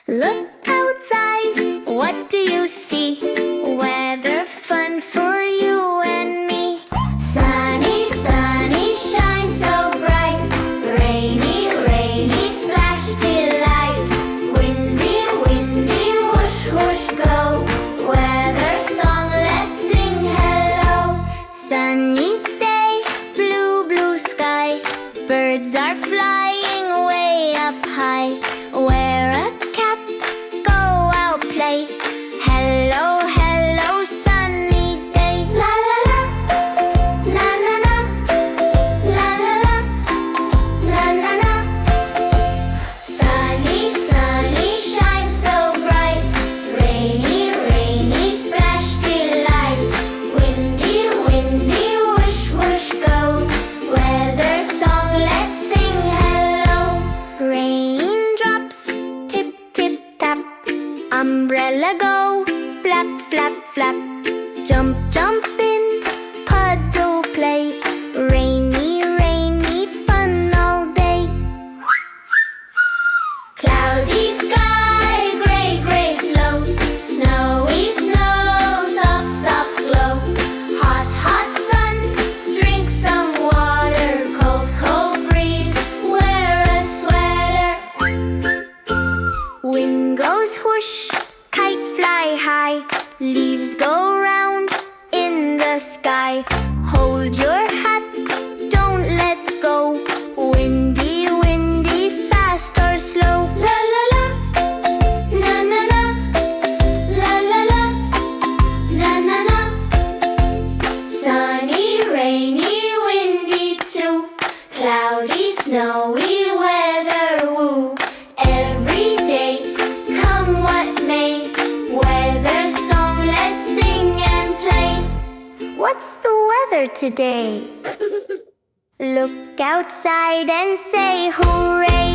Look outside, what do you see? Weather fun for you and me. Sunny, sunny, shine so bright. Rainy, rainy, splash delight. Windy, windy, whoosh, whoosh, go. Weather song, let's sing hello. Sunny day, blue, blue sky. Birds are flying way up high. Wear a cap, go out play. Hello, hello, sunny day. La la la, na na na, la la la, na na na. Sunny, sunny, shine so bright. Rainy, rainy, splash delight. Windy, windy, whoosh, whoosh, go. Weather song, let's sing hello. Raindrops, tip, tip, tap. Umbrella go, flap, flap, flap. Jump, jump in, puddle play. Rainy, rainy, fun all day. Cloudy sky, gray, gray, slow. Snowy snow, soft, soft glow. Hot, hot sun, drink some water. Cold, cold breeze, wear a sweater. Wind goes whoosh, kite fly high. Leaves go round in the sky. Hold your hat, don't let go. Windy, windy, fast or slow. La la la, na na na, la la la, na na na. Sunny, rainy, windy too. Cloudy, snowy weather, woo. Every day, come what may. Weather song, let's sing and play. What's the weather today? Look outside and say hooray.